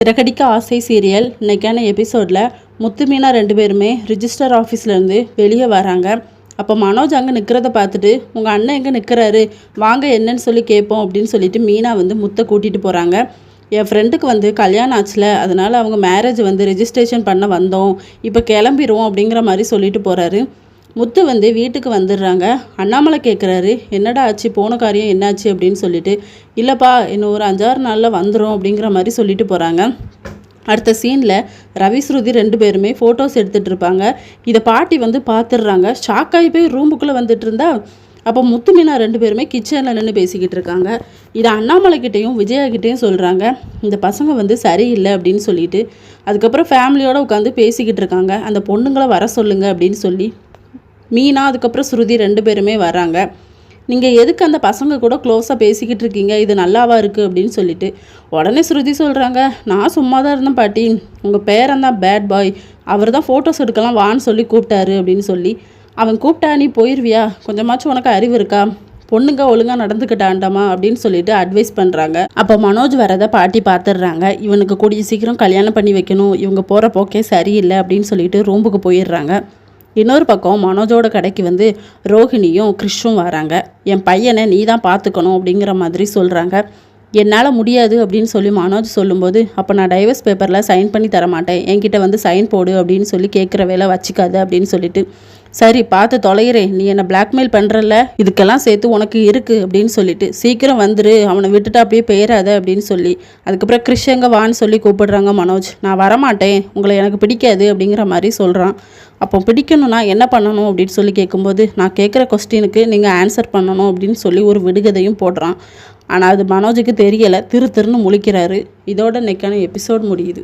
சிறகடிக்க ஆசை சீரியல் இன்னைக்கான எபிசோடில் முத்து மீனா 2 பேருமே ரிஜிஸ்டர் ஆஃபீஸ்லேருந்து வெளியே வராங்க. அப்போ மனோஜ் அங்கே நிற்கிறத பார்த்துட்டு உங்கள் அண்ணன் எங்கே நிற்கிறாரு, வாங்க என்னன்னு சொல்லி கேட்போம் அப்படின்னு சொல்லிட்டு மீனா முத்தை கூட்டிகிட்டு போகிறாங்க. என் ஃப்ரெண்டுக்கு கல்யாணம் ஆச்சுல, அதனால் அவங்க மேரேஜ் ரெஜிஸ்ட்ரேஷன் பண்ண வந்தோம், இப்போ கிளம்பிடுவோம் அப்படிங்கிற மாதிரி சொல்லிட்டு போகிறாரு. முத்து வீட்டுக்கு வந்துடுறாங்க. அண்ணாமலை கேட்குறாரு, என்னடா ஆச்சு, போன காரியம் என்னாச்சு அப்படின்னு சொல்லிட்டு. இல்லைப்பா, இன்னும் ஒரு 5-6 நாளில் வந்துடும் அப்படிங்கிற மாதிரி சொல்லிட்டு போகிறாங்க. அடுத்த சீனில் ரவி ஸ்ருதி 2 பேருமே ஃபோட்டோஸ் எடுத்துகிட்டு இருப்பாங்க. இதை பாட்டி பார்த்துடுறாங்க. ஷாக்காகி போய் ரூமுக்குள்ளே வந்துட்டு இருந்தா. அப்போ முத்து மீனா 2 பேருமே கிச்சனில் நின்று பேசிக்கிட்டு இருக்காங்க. இதை அண்ணாமலைக்கிட்டையும் விஜயாக்கிட்டையும் சொல்கிறாங்க. இந்த பசங்க சரியில்லை அப்படின்னு சொல்லிட்டு. அதுக்கப்புறம் ஃபேமிலியோடு உட்காந்து பேசிக்கிட்டு இருக்காங்க. அந்த பொண்ணுங்களை வர சொல்லுங்க அப்படின்னு சொல்லி மீனா அதுக்கப்புறம் ஸ்ருதி 2 பேருமே வராங்க. நீங்கள் எதுக்கு அந்த பசங்க கூட க்ளோஸாக பேசிக்கிட்டு இருக்கீங்க, இது நல்லாவா இருக்குது அப்படின்னு சொல்லிட்டு. உடனே ஸ்ருதி சொல்கிறாங்க, நான் சும்மா தான் இருந்தேன் பாட்டி, உங்கள் பேரன் தான் பேட் பாய், அவர் தான் ஃபோட்டோஸ் எடுக்கலாம் வான்னு சொல்லி கூப்பிட்டாரு அப்படின்னு சொல்லி. அவன் கூப்பிட்டா நீ போயிடுவியா, கொஞ்சமாச்சும் உனக்கு அறிவு இருக்கா, பொண்ணுங்க ஒழுங்காக நடந்துக்கிட்டாண்டாமா அப்படின்னு சொல்லிட்டு அட்வைஸ் பண்ணுறாங்க. அப்போ மனோஜ் வரதை பாட்டி பார்த்துடுறாங்க. இவனுக்கு கூடிய சீக்கிரம் கல்யாணம் பண்ணி வைக்கணும், இவங்க போகிற போக்கே சரியில்லை அப்படின்னு சொல்லிட்டு ரூமுக்கு போயிடுறாங்க. இன்னொரு பக்கம் மனோஜோட கடைக்கு ரோஹிணியும் கிறிஷும் வராங்க. என் பையனை நீ தான் பார்த்துக்கணும் அப்படிங்கிற மாதிரி சொல்கிறாங்க. என்னால் முடியாது அப்படின்னு சொல்லி மனோஜ் சொல்லும்போது, அப்போ நான் டைவர்ஸ் பேப்பரில் சைன் பண்ணி தரமாட்டேன், என்கிட்ட சைன் போடு அப்படின்னு சொல்லி கேட்குற வேலை வச்சுக்காது அப்படின்னு சொல்லிட்டு. சரி பார்த்து தொலைகிறேன், நீ என்னை பிளாக்மெயில் பண்ணுறல, இதுக்கெல்லாம் சேர்த்து உனக்கு இருக்குது அப்படின்னு சொல்லிட்டு சீக்கிரம் வந்துரு, அவனை விட்டுட்டு அப்படியே போயிடாத அப்படின்னு சொல்லி. அதுக்கப்புறம் கிறிஷ் எங்கே வான்னு சொல்லி கூப்பிடுறாங்க மனோஜ். நான் வரமாட்டேன், உங்களை எனக்கு பிடிக்காது அப்படிங்கிற மாதிரி சொல்கிறான். அப்போ பிடிக்கணும்னா என்ன பண்ணணும் அப்படின்னு சொல்லி கேட்கும்போது, நான் கேட்குற கொஸ்டினுக்கு நீங்கள் ஆன்சர் பண்ணணும் அப்படின்னு சொல்லி ஒரு விடுகதையும் போடுறான். ஆனால் அது மனோஜுக்கு தெரியலை, திருன்னு முழிக்கிறாரு. இதோட இன்னைக்கான எபிசோட் முடியுது.